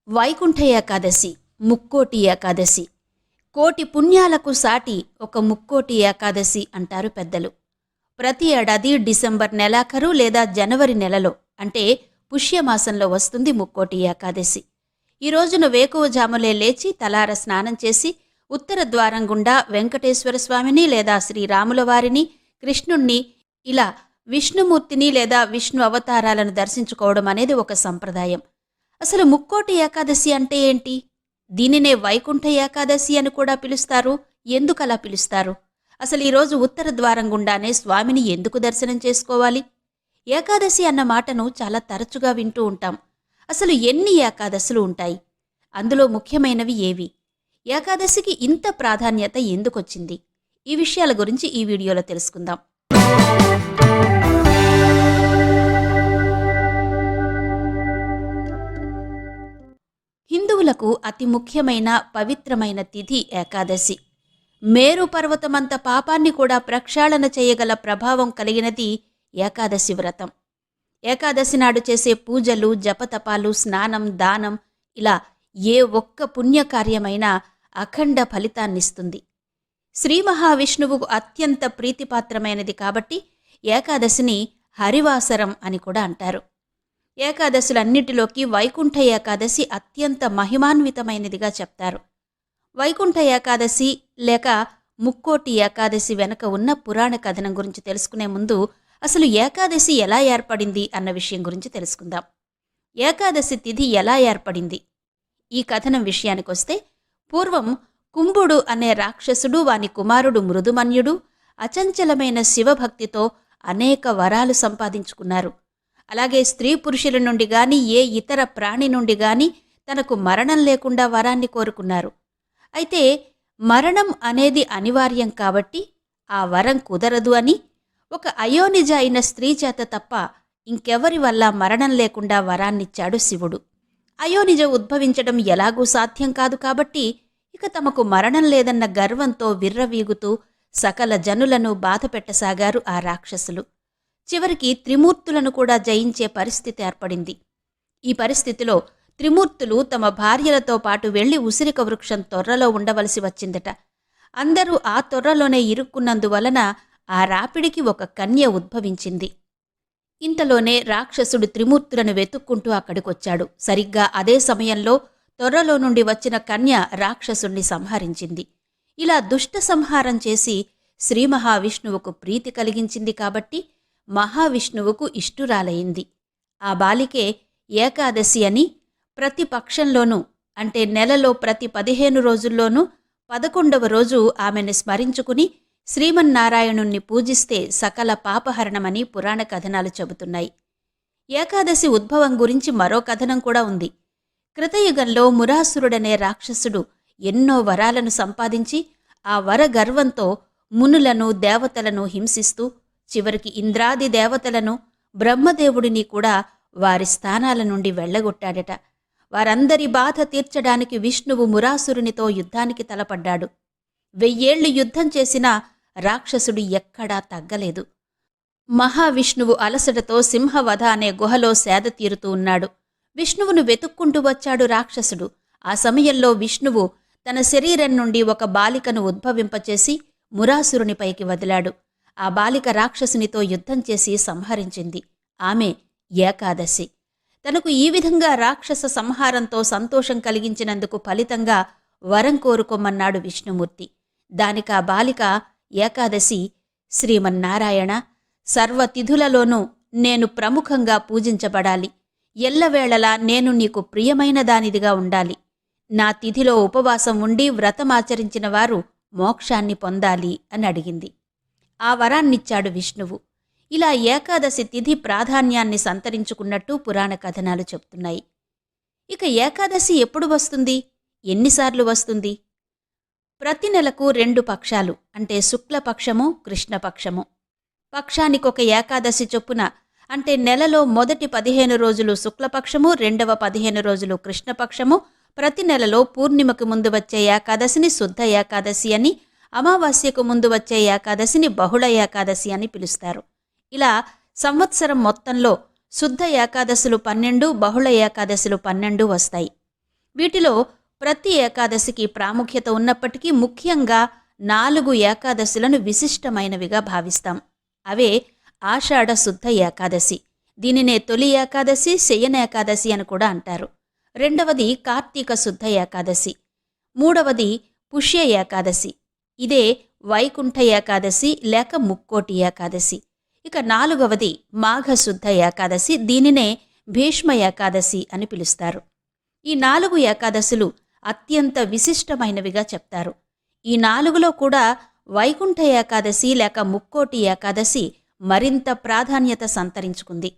వైకుంఠ ఏకాదశి, ముక్కోటి ఏకాదశి. కోటి పుణ్యాలకు సాటి ఒక ముక్కోటి ఏకాదశి అంటారు పెద్దలు. ప్రతి ఏడాది డిసెంబర్ నెలాఖరు లేదా జనవరి నెలలో అంటే పుష్యమాసంలో వస్తుంది ముక్కోటి ఏకాదశి. ఈ రోజున వేకువజాములే లేచి తలార స్నానం చేసి ఉత్తర ద్వారం గుండా వెంకటేశ్వర స్వామిని లేదా శ్రీరాముల వారిని, కృష్ణుణ్ణి, ఇలా విష్ణుమూర్తిని లేదా విష్ణు అవతారాలను దర్శించుకోవడం అనేది ఒక సంప్రదాయం. అసలు ముక్కోటి ఏకాదశి అంటే ఏంటి? దీనినే వైకుంఠ ఏకాదశి అని కూడా పిలుస్తారు. ఎందుకలా పిలుస్తారు? అసలు ఈరోజు ఉత్తర ద్వారం గుండానే స్వామిని ఎందుకు దర్శనం చేసుకోవాలి? ఏకాదశి అన్న మాటను చాలా తరచుగా వింటూ ఉంటాం. అసలు ఎన్ని ఏకాదశులు ఉంటాయి? అందులో ముఖ్యమైనవి ఏవి? ఏకాదశికి ఇంత ప్రాధాన్యత ఎందుకొచ్చింది? ఈ విషయాల గురించి ఈ వీడియోలో తెలుసుకుందాం. హిందువులకు అతి ముఖ్యమైన పవిత్రమైన తిథి ఏకాదశి. మేరు పర్వతమంత పాపాన్ని కూడా ప్రక్షాళన చేయగల ప్రభావం కలిగినది ఏకాదశి వ్రతం. ఏకాదశి నాడు చేసే పూజలు, జపతపాలు, స్నానం, దానం, ఇలా ఏ ఒక్క పుణ్యకార్యమైనా అఖండ ఫలితాన్నిస్తుంది. శ్రీ మహావిష్ణువుకు అత్యంత ప్రీతిపాత్రమైనది కాబట్టి ఏకాదశిని హరివాసరం అని కూడా అంటారు. ఏకాదశులన్నిటిలోకి వైకుంఠ ఏకాదశి అత్యంత మహిమాన్వితమైనదిగా చెప్తారు. వైకుంఠ ఏకాదశి లేక ముక్కోటి ఏకాదశి వెనుక ఉన్న పురాణ కథనం గురించి తెలుసుకునే ముందు అసలు ఏకాదశి ఎలా ఏర్పడింది అన్న విషయం గురించి తెలుసుకుందాం. ఏకాదశి తిథి ఎలా ఏర్పడింది? ఈ కథనం విషయానికొస్తే, పూర్వం కుంభుడు అనే రాక్షసుడు, వాని కుమారుడు మృదుమన్యుడు అచంచలమైన శివభక్తితో అనేక వరాలు సంపాదించుకున్నారు. అలాగే స్త్రీ పురుషుల నుండి గాని ఏ ఇతర ప్రాణి నుండి గాని తనకు మరణం లేకుండా వరాన్ని కోరుకున్నారు. అయితే మరణం అనేది అనివార్యం కాబట్టి ఆ వరం కుదరదు అని ఒక అయోనిజ అయిన స్త్రీ చేత తప్ప ఇంకెవరి వల్ల మరణం లేకుండా వరాన్నిచ్చాడు శివుడు. అయోనిజ ఉద్భవించడం ఎలాగూ సాధ్యం కాదు కాబట్టి ఇక తమకు మరణం లేదన్న గర్వంతో విర్రవీగుతూ సకల జనులను బాధపెట్టసాగారు ఆ రాక్షసులు. చివరికి త్రిమూర్తులను కూడా జయించే పరిస్థితి ఏర్పడింది. ఈ పరిస్థితిలో త్రిమూర్తులు తమ భార్యలతో పాటు వెళ్లి ఉసిరిక వృక్షం తొర్రలో ఉండవలసి వచ్చిందట. అందరూ ఆ తొర్రలోనే ఇరుక్కున్నందువలన ఆ రాపిడికి ఒక కన్య ఉద్భవించింది. ఇంతలోనే రాక్షసుడు త్రిమూర్తులను వెతుక్కుంటూ అక్కడికొచ్చాడు. సరిగ్గా అదే సమయంలో తొర్రలో నుండి వచ్చిన కన్య రాక్షసుణ్ణి సంహరించింది. ఇలా దుష్ట సంహారం చేసి శ్రీ మహావిష్ణువుకు ప్రీతి కలిగించింది కాబట్టి మహావిష్ణువుకు ఇష్టురాలయింది. ఆ బాలికే ఏకాదశి అని ప్రతి పక్షంలోనూ, అంటే నెలలో ప్రతి 15 రోజుల్లోనూ 11వ రోజు ఆమెను స్మరించుకుని శ్రీమన్నారాయణుణ్ణి పూజిస్తే సకల పాపహరణమని పురాణ కథనాలు చెబుతున్నాయి. ఏకాదశి ఉద్భవం గురించి మరో కథనం కూడా ఉంది. కృతయుగంలో మురాసురుడనే రాక్షసుడు ఎన్నో వరాలను సంపాదించి ఆ వర గర్వంతో మునులను, దేవతలను హింసిస్తూ చివరికి ఇంద్రాది దేవతలను, బ్రహ్మదేవుడిని కూడా వారి స్థానాల నుండి వెళ్లగొట్టాడట. వారందరి బాధ తీర్చడానికి విష్ణువు మురాసురునితో యుద్ధానికి తలపడ్డాడు. 1000 ఏళ్లు యుద్ధం చేసినా రాక్షసుడు ఎక్కడా తగ్గలేదు. మహావిష్ణువు అలసటతో సింహవధ అనే గుహలో సేద తీరుతూ ఉన్నాడు. విష్ణువును వెతుక్కుంటూ వచ్చాడు రాక్షసుడు. ఆ సమయంలో విష్ణువు తన శరీరం నుండి ఒక బాలికను ఉద్భవింపచేసి మురాసురునిపైకి వదిలాడు. ఆ బాలిక రాక్షసునితో యుద్ధం చేసి సంహరించింది. ఆమె ఏకాదశి. తనకు ఈ విధంగా రాక్షస సంహారంతో సంతోషం కలిగించినందుకు ఫలితంగా వరం కోరుకోమన్నాడు విష్ణుమూర్తి. దానికా బాలిక ఏకాదశి, శ్రీమన్నారాయణ, సర్వతిథులలోనూ నేను ప్రముఖంగా పూజించబడాలి. ఎల్లవేళలా నేను నీకు ప్రియమైన దానిదిగా ఉండాలి. నా తిథిలో ఉపవాసం ఉండి వ్రతమాచరించిన వారు మోక్షాన్ని పొందాలి అని అడిగింది. ఆ వరాన్నిచ్చాడు విష్ణువు. ఇలా ఏకాదశి తిథి ప్రాధాన్యాన్ని సంతరించుకున్నట్టు పురాణ కథనాలు చెప్తున్నాయి. ఇక ఏకాదశి ఎప్పుడు వస్తుంది? ఎన్నిసార్లు వస్తుంది? ప్రతి నెలకు 2 పక్షాలు, అంటే శుక్లపక్షము, కృష్ణపక్షము. పక్షానికొక ఏకాదశి చొప్పున, అంటే నెలలో మొదటి 15 రోజులు శుక్లపక్షము, రెండవ 15 రోజులు కృష్ణపక్షము, ప్రతి నెలలో పూర్ణిమకు ముందు వచ్చే ఏకాదశిని శుద్ధ ఏకాదశి అని, అమావాస్యకు ముందు వచ్చే ఏకాదశిని బహుళ ఏకాదశి అని పిలుస్తారు. ఇలా సంవత్సరం మొత్తంలో శుద్ధ ఏకాదశులు 12, బహుళ ఏకాదశులు 12 వస్తాయి. వీటిలో ప్రతి ఏకాదశికి ప్రాముఖ్యత ఉన్నప్పటికీ ముఖ్యంగా 4 ఏకాదశులను విశిష్టమైనవిగా భావిస్తాం. అవే ఆషాఢ శుద్ధ ఏకాదశి, దీనినే తొలి ఏకాదశి, శయన ఏకాదశి అని కూడా అంటారు. రెండవది కార్తీక శుద్ధ ఏకాదశి, మూడవది పుష్య ఏకాదశి, ఇదే వైకుంఠ ఏకాదశి లేక ముక్కోటి ఏకాదశి. ఇక నాలుగవది మాఘశుద్ధ ఏకాదశి, దీనినే భీష్మ ఏకాదశి అని పిలుస్తారు. ఈ 4 ఏకాదశులు అత్యంత విశిష్టమైనవిగా చెప్తారు. ఈ 4లో కూడా వైకుంఠ ఏకాదశి లేక ముక్కోటి ఏకాదశి మరింత ప్రాధాన్యత సంతరించుకుంది.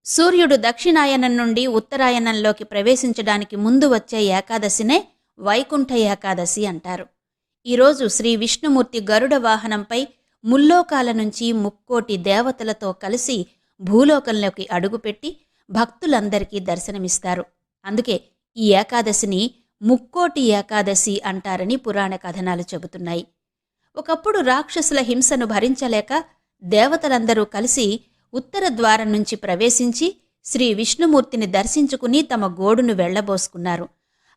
సూర్యుడు దక్షిణాయనం నుండి ఉత్తరాయణంలోకి ప్రవేశించడానికి ముందు వచ్చే ఏకాదశినే వైకుంఠ ఏకాదశి అంటారు. ఈరోజు శ్రీ విష్ణుమూర్తి గరుడ వాహనంపై ముల్లోకాల నుంచి ముక్కోటి దేవతలతో కలిసి భూలోకంలోకి అడుగుపెట్టి భక్తులందరికీ దర్శనమిస్తారు. అందుకే ఈ ఏకాదశిని ముక్కోటి ఏకాదశి అంటారని పురాణ కథనాలు చెబుతున్నాయి. ఒకప్పుడు రాక్షసుల హింసను భరించలేక దేవతలందరూ కలిసి ఉత్తర ద్వారం నుంచి ప్రవేశించి శ్రీ విష్ణుమూర్తిని దర్శించుకుని తమ గోడును వెళ్లబోసుకున్నారు.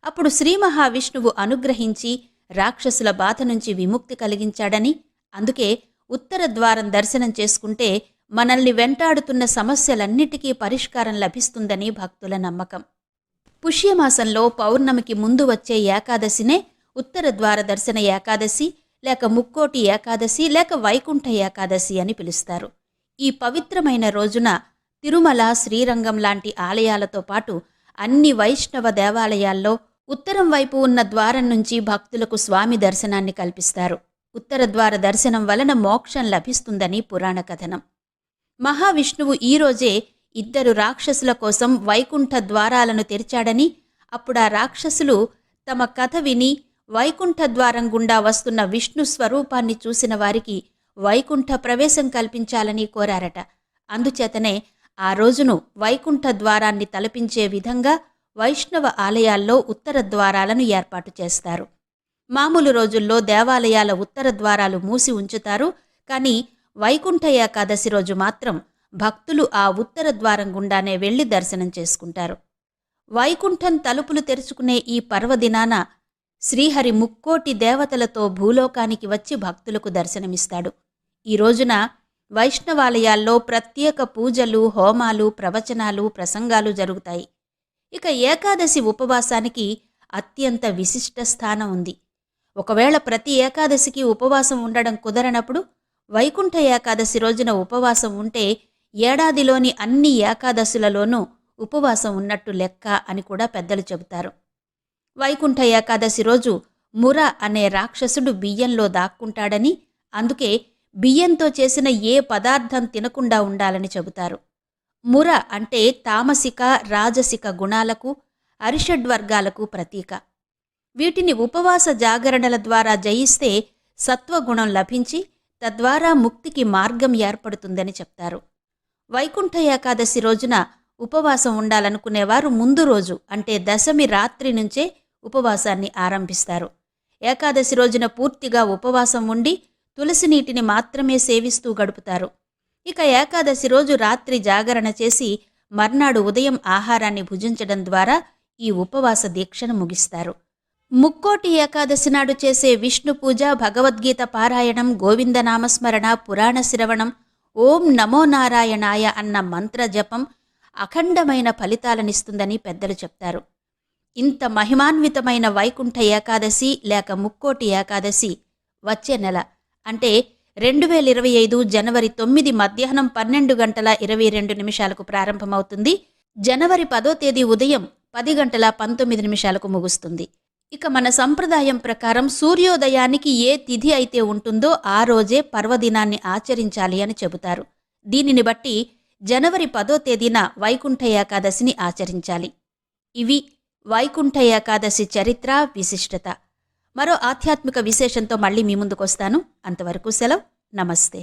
అప్పుడు శ్రీ మహావిష్ణువు అనుగ్రహించి రాక్షసుల బాధ నుంచి విముక్తి కలిగించాడని, అందుకే ఉత్తర ద్వారం దర్శనం చేసుకుంటే మనల్ని వెంటాడుతున్న సమస్యలన్నిటికీ పరిష్కారం లభిస్తుందని భక్తుల నమ్మకం. పుష్యమాసంలో పౌర్ణమికి ముందు వచ్చే ఏకాదశినే ఉత్తర ద్వార దర్శన ఏకాదశి లేక ముక్కోటి ఏకాదశి లేక వైకుంఠ ఏకాదశి అని పిలుస్తారు. ఈ పవిత్రమైన రోజున తిరుమల, శ్రీరంగం లాంటి ఆలయాలతో పాటు అన్ని వైష్ణవ దేవాలయాల్లో ఉత్తరం వైపు ఉన్న ద్వారం నుంచి భక్తులకు స్వామి దర్శనాన్ని కల్పిస్తారు. ఉత్తర ద్వార దర్శనం వలన మోక్షం లభిస్తుందని పురాణ కథనం. మహావిష్ణువు ఈరోజే 2 రాక్షసుల కోసం వైకుంఠ ద్వారాలను తెరిచాడని, అప్పుడా రాక్షసులు తమ కథ విని వైకుంఠ ద్వారం గుండా వస్తున్న విష్ణు స్వరూపాన్ని చూసిన వారికి వైకుంఠ ప్రవేశం కల్పించాలని కోరారట. అందుచేతనే ఆ రోజును వైకుంఠ ద్వారాన్ని తలపించే విధంగా వైష్ణవ ఆలయాల్లో ఉత్తర ద్వారాలను ఏర్పాటు చేస్తారు. మామూలు రోజుల్లో దేవాలయాల ఉత్తర ద్వారాలు మూసి ఉంచుతారు. కానీ వైకుంఠ ఏకాదశి రోజు మాత్రం భక్తులు ఆ ఉత్తర ద్వారం గుండానే వెళ్లి దర్శనం చేసుకుంటారు. వైకుంఠం తలుపులు తెరుచుకునే ఈ పర్వదినాన శ్రీహరి ముక్కోటి దేవతలతో భూలోకానికి వచ్చి భక్తులకు దర్శనమిస్తాడు. ఈ రోజున వైష్ణవాలయాల్లో ప్రత్యేక పూజలు, హోమాలు, ప్రవచనాలు, ప్రసంగాలు జరుగుతాయి. ఇక ఏకాదశి ఉపవాసానికి అత్యంత విశిష్ట స్థానం ఉంది. ఒకవేళ ప్రతి ఏకాదశికి ఉపవాసం ఉండడం కుదరనప్పుడు వైకుంఠ ఏకాదశి రోజున ఉపవాసం ఉంటే ఏడాదిలోని అన్ని ఏకాదశులలోనూ ఉపవాసం ఉన్నట్టు లెక్క అని కూడా పెద్దలు చెబుతారు. వైకుంఠ ఏకాదశి రోజు ముర అనే రాక్షసుడు బియ్యంలో దాక్కుంటాడని, అందుకే బియ్యంతో చేసిన ఏ పదార్థం తినకుండా ఉండాలని చెబుతారు. ముర అంటే తామసిక, రాజసిక గుణాలకు, అరిషడ్వర్గాలకు ప్రతీక. వీటిని ఉపవాస జాగరణల ద్వారా జయిస్తే సత్వగుణం లభించి తద్వారా ముక్తికి మార్గం ఏర్పడుతుందని చెప్తారు. వైకుంఠ ఏకాదశి రోజున ఉపవాసం ఉండాలనుకునేవారు ముందు రోజు అంటే దశమి రాత్రి నుంచే ఉపవాసాన్ని ఆరంభిస్తారు. ఏకాదశి రోజున పూర్తిగా ఉపవాసం ఉండి తులసి నీటిని మాత్రమే సేవిస్తూ గడుపుతారు. ఇక ఏకాదశి రోజు రాత్రి జాగరణ చేసి మర్నాడు ఉదయం ఆహారాన్ని భుజించడం ద్వారా ఈ ఉపవాస దీక్షను ముగిస్తారు. ముక్కోటి ఏకాదశి నాడు చేసే విష్ణు పూజ, భగవద్గీత పారాయణం, గోవిందనామస్మరణ, పురాణ శ్రవణం, ఓం నమో నారాయణాయ అన్న మంత్ర జపం అఖండమైన ఫలితాలనిస్తుందని పెద్దలు చెప్తారు. ఇంత మహిమాన్వితమైన వైకుంఠ ఏకాదశి లేక ముక్కోటి ఏకాదశి వచ్చే నెల అంటే 2025 జనవరి 9 మధ్యాహ్నం 12:22 ప్రారంభమవుతుంది. జనవరి 10వ తేదీ ఉదయం 10:19 ముగుస్తుంది. ఇక మన సంప్రదాయం ప్రకారం సూర్యోదయానికి ఏ తిథి అయితే ఉంటుందో ఆ రోజే పర్వదినాన్ని ఆచరించాలి అని చెబుతారు. దీనిని బట్టి జనవరి 10వ తేదీన వైకుంఠ ఏకాదశిని ఆచరించాలి. ఇవి వైకుంఠ ఏకాదశి చరిత్ర, విశిష్టత. మరో ఆధ్యాత్మిక విశేషంతో మళ్ళీ మీ ముందుకొస్తాను. అంతవరకు సెలవు. నమస్తే.